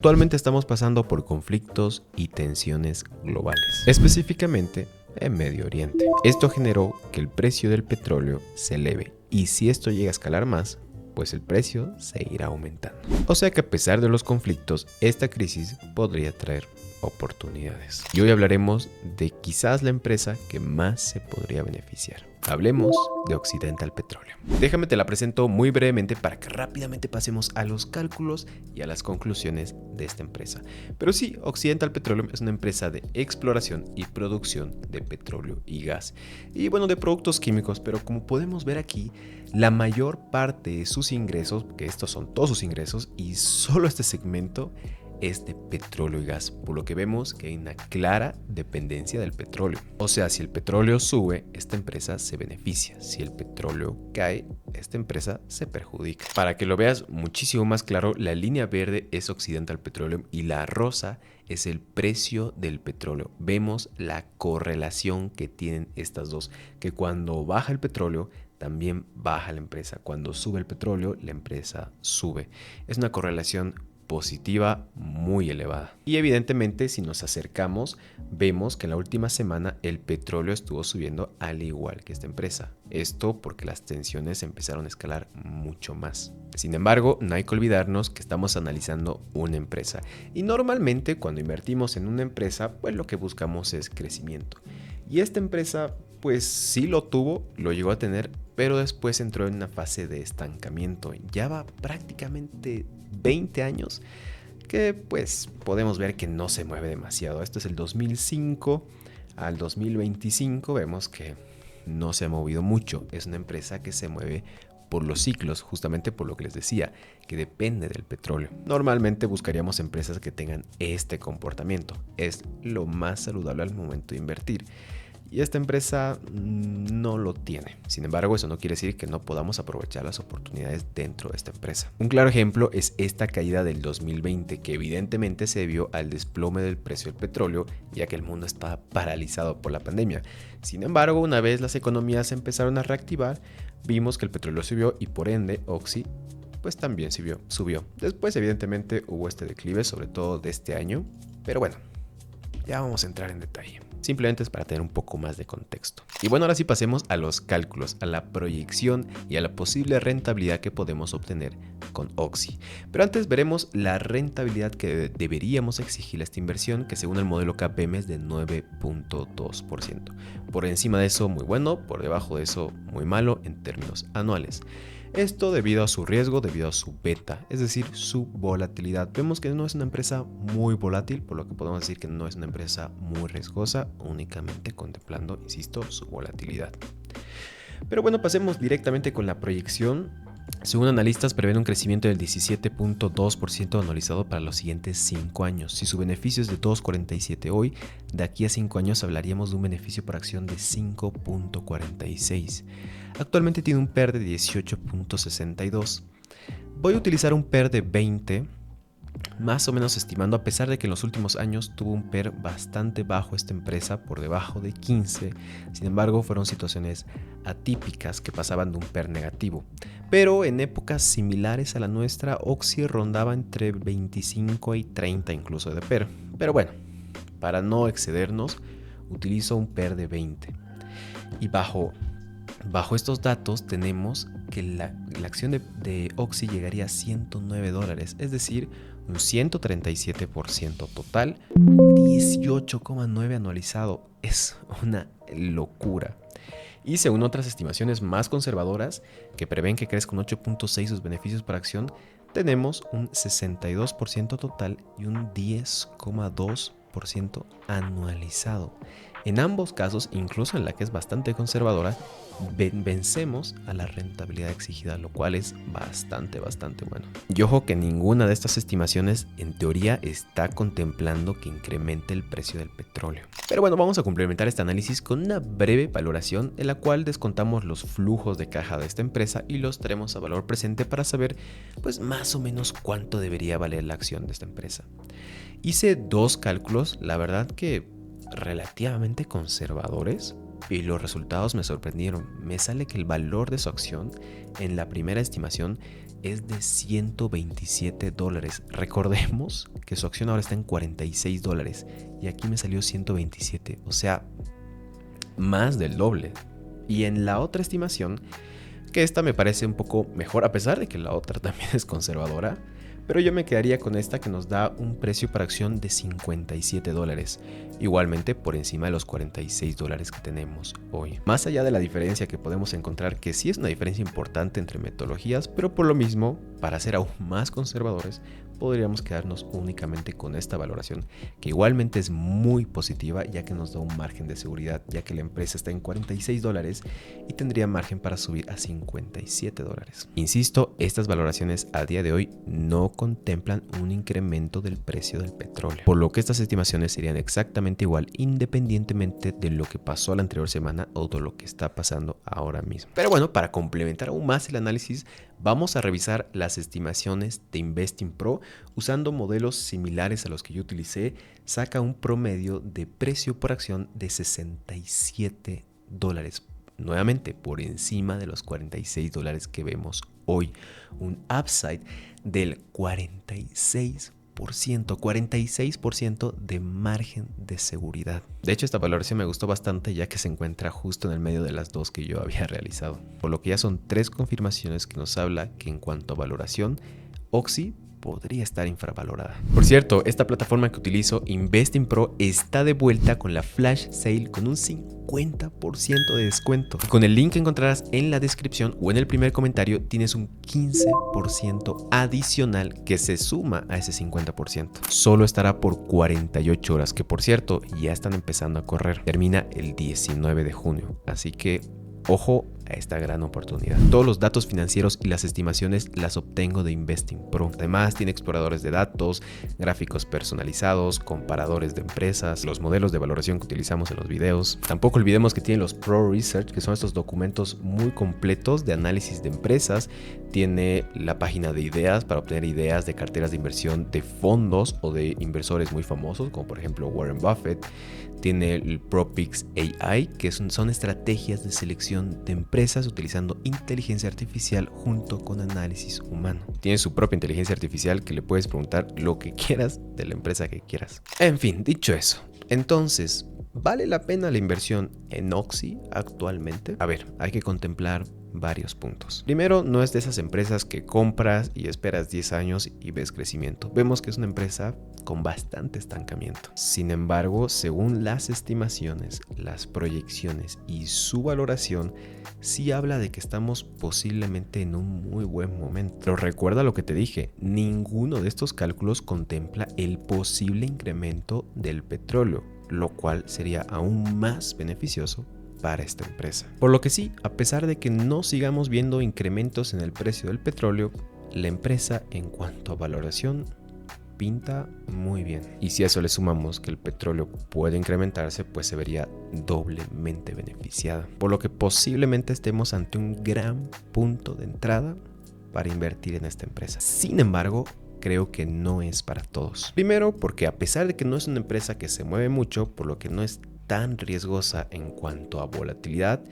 Actualmente estamos pasando por conflictos y tensiones globales, específicamente en Medio Oriente. Esto generó que el precio del petróleo se eleve y si esto llega a escalar más, pues el precio se irá aumentando. O sea que a pesar de los conflictos, esta crisis podría traer oportunidades. Y hoy hablaremos de quizás la empresa que más se podría beneficiar. Hablemos de Occidental Petroleum. Déjame te la presento muy brevemente para que rápidamente pasemos a los cálculos y a las conclusiones de esta empresa. Pero sí, Occidental Petroleum es una empresa de exploración y producción de petróleo y gas. Y bueno, de productos químicos, pero como podemos ver aquí, la mayor parte de sus ingresos, que estos son todos sus ingresos, y solo este segmento es de petróleo y gas, por lo que vemos que hay una clara dependencia del petróleo. O sea, si el petróleo sube, esta empresa se beneficia. Si el petróleo cae, esta empresa se perjudica. Para que lo veas muchísimo más claro, la línea verde es Occidental Petroleum y la rosa es el precio del petróleo. Vemos la correlación que tienen estas dos, que cuando baja el petróleo, también baja la empresa. Cuando sube el petróleo, la empresa sube. Es una correlación positiva muy elevada. Y evidentemente si nos acercamos vemos que en la última semana el petróleo estuvo subiendo al igual que esta empresa. Esto porque las tensiones empezaron a escalar mucho más. Sin embargo, no hay que olvidarnos que estamos analizando una empresa y normalmente cuando invertimos en una empresa pues lo que buscamos es crecimiento. Y esta empresa pues sí lo tuvo, lo llegó a tener, pero después entró en una fase de estancamiento. Ya va prácticamente 20 años que pues podemos ver que no se mueve demasiado. Esto es el 2005 al 2025, vemos que no se ha movido mucho. Es una empresa que se mueve por los ciclos, justamente por lo que les decía, que depende del petróleo. Normalmente buscaríamos empresas que tengan este comportamiento. Es lo más saludable al momento de invertir. Y esta empresa no lo tiene. Sin embargo, eso no quiere decir que no podamos aprovechar las oportunidades dentro de esta empresa. Un claro ejemplo es esta caída del 2020, que evidentemente se debió al desplome del precio del petróleo, ya que el mundo estaba paralizado por la pandemia. Sin embargo, una vez las economías se empezaron a reactivar, vimos que el petróleo subió y por ende Oxy pues también subió. Después evidentemente hubo este declive, sobre todo de este año, pero bueno, ya vamos a entrar en detalle. Simplemente es para tener un poco más de contexto. Y bueno, ahora sí pasemos a los cálculos, a la proyección y a la posible rentabilidad que podemos obtener con Oxy. Pero antes veremos la rentabilidad que deberíamos exigir a esta inversión, que según el modelo KPM es de 9.2%. Por encima de eso muy bueno, por debajo de eso muy malo en términos anuales. Esto debido a su riesgo, debido a su beta, es decir, su volatilidad. Vemos que no es una empresa muy volátil, por lo que podemos decir que no es una empresa muy riesgosa, únicamente contemplando, insisto, su volatilidad. Pero bueno, pasemos directamente con la proyección. Según analistas, prevén un crecimiento del 17.2% anualizado para los siguientes 5 años. Si su beneficio es de 2.47 hoy, de aquí a 5 años hablaríamos de un beneficio por acción de 5.46. Actualmente tiene un PER de 18.62. Voy a utilizar un PER de 20, más o menos estimando, a pesar de que en los últimos años tuvo un PER bastante bajo esta empresa, por debajo de 15. Sin embargo, fueron situaciones atípicas que pasaban de un PER negativo. Pero en épocas similares a la nuestra, Oxy rondaba entre 25 y 30 incluso de PER. Pero bueno, para no excedernos, utilizo un PER de 20. Y bajo estos datos tenemos que la acción de Oxy llegaría a $109, es decir, un 137% total, 18,9 anualizado. Es una locura. Y según otras estimaciones más conservadoras, que prevén que crezca un 8.6 sus beneficios por acción, tenemos un 62% total y un 10,2% anualizado. En ambos casos, incluso en la que es bastante conservadora, vencemos a la rentabilidad exigida, lo cual es bastante bueno. Y ojo que ninguna de estas estimaciones en teoría está contemplando que incremente el precio del petróleo. Pero bueno, vamos a complementar este análisis con una breve valoración en la cual descontamos los flujos de caja de esta empresa y los traemos a valor presente para saber pues más o menos cuánto debería valer la acción de esta empresa. Hice 2 cálculos, la verdad que relativamente conservadores, y los resultados me sorprendieron. Me sale que el valor de su acción en la primera estimación es de $127. Recordemos que su acción ahora está en $46 y aquí me salió 127, o sea, más del doble. Y en la otra estimación, que esta me parece un poco mejor, a pesar de que la otra también es conservadora, pero yo me quedaría con esta que nos da un precio por acción de $57, igualmente por encima de los $46 que tenemos hoy. Más allá de la diferencia que podemos encontrar, que sí es una diferencia importante entre metodologías, pero por lo mismo, para ser aún más conservadores, podríamos quedarnos únicamente con esta valoración, que igualmente es muy positiva, ya que nos da un margen de seguridad, ya que la empresa está en $46 y tendría margen para subir a $57. Insisto, estas valoraciones a día de hoy no contemplan un incremento del precio del petróleo, por lo que estas estimaciones serían exactamente igual independientemente de lo que pasó la anterior semana o de lo que está pasando ahora mismo. Pero bueno, para complementar aún más el análisis, vamos a revisar las estimaciones de Investing Pro usando modelos similares a los que yo utilicé. Saca un promedio de precio por acción de $67, nuevamente por encima de los $46 que vemos hoy, un upside del 46% de margen de seguridad. De hecho, esta valoración me gustó bastante, ya que se encuentra justo en el medio de las dos que yo había realizado, por lo que ya son 3 confirmaciones que nos habla que en cuanto a valoración, Oxy podría estar infravalorada. Por cierto, esta plataforma que utilizo, Investing Pro, está de vuelta con la Flash Sale con un 50% de descuento. Con el link que encontrarás en la descripción o en el primer comentario tienes un 15% adicional que se suma a ese 50%. Solo estará por 48 horas, que por cierto ya están empezando a correr. Termina el 19 de junio, así que ojo a esta gran oportunidad. Todos los datos financieros y las estimaciones las obtengo de Investing Pro. Además, tiene exploradores de datos, gráficos personalizados, comparadores de empresas, los modelos de valoración que utilizamos en los videos. Tampoco olvidemos que tiene los Pro Research, que son estos documentos muy completos de análisis de empresas. Tiene la página de ideas para obtener ideas de carteras de inversión de fondos o de inversores muy famosos, como por ejemplo Warren Buffett. Tiene el ProPix AI, que son estrategias de selección de empresas utilizando inteligencia artificial junto con análisis humano. Tiene su propia inteligencia artificial que le puedes preguntar lo que quieras de la empresa que quieras. En fin, dicho eso, entonces, ¿vale la pena la inversión en Oxy actualmente? A ver, hay que contemplar varios puntos. Primero, no es de esas empresas que compras y esperas 10 años y ves crecimiento. Vemos que es una empresa con bastante estancamiento. Sin embargo, según las estimaciones, las proyecciones y su valoración, sí habla de que estamos posiblemente en un muy buen momento. Pero recuerda lo que te dije, ninguno de estos cálculos contempla el posible incremento del petróleo, lo cual sería aún más beneficioso para esta empresa. Por lo que sí, a pesar de que no sigamos viendo incrementos en el precio del petróleo, la empresa en cuanto a valoración pinta muy bien. Y si a eso le sumamos que el petróleo puede incrementarse, pues se vería doblemente beneficiada. Por lo que posiblemente estemos ante un gran punto de entrada para invertir en esta empresa. Sin embargo, creo que no es para todos. Primero, porque a pesar de que no es una empresa que se mueve mucho, por lo que no es tan riesgosa en cuanto a volatilidad,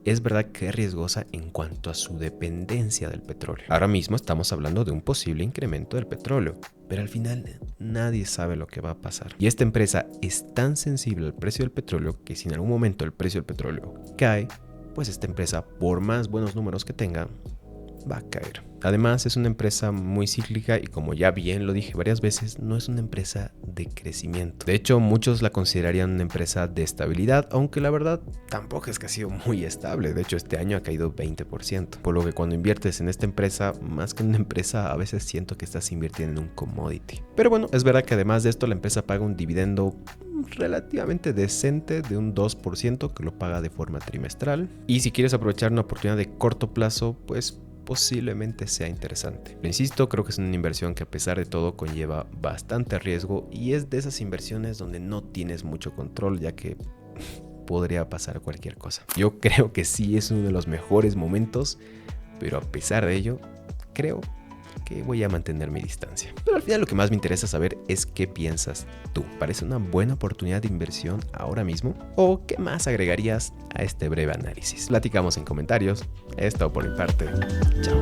es verdad que es riesgosa en cuanto a su dependencia del petróleo. Ahora mismo estamos hablando de un posible incremento del petróleo, pero al final nadie sabe lo que va a pasar. Y esta empresa es tan sensible al precio del petróleo que si en algún momento el precio del petróleo cae, pues esta empresa, por más buenos números que tenga, va a caer. Además, es una empresa muy cíclica y, como ya bien lo dije varias veces, no es una empresa de crecimiento. De hecho, muchos la considerarían una empresa de estabilidad, aunque la verdad tampoco es que ha sido muy estable. De hecho, este año ha caído 20%. Por lo que cuando inviertes en esta empresa, más que en una empresa, a veces siento que estás invirtiendo en un commodity. Pero bueno, es verdad que además de esto, la empresa paga un dividendo relativamente decente de un 2% que lo paga de forma trimestral. Y si quieres aprovechar una oportunidad de corto plazo, pues posiblemente sea interesante. Pero insisto, creo que es una inversión que a pesar de todo conlleva bastante riesgo y es de esas inversiones donde no tienes mucho control, ya que podría pasar cualquier cosa. Yo creo que sí es uno de los mejores momentos, pero a pesar de ello, creo que voy a mantener mi distancia. Pero al final lo que más me interesa saber es qué piensas tú. ¿Parece una buena oportunidad de inversión ahora mismo? ¿O qué más agregarías a este breve análisis? Platicamos en comentarios. Es todo por mi parte. Chao.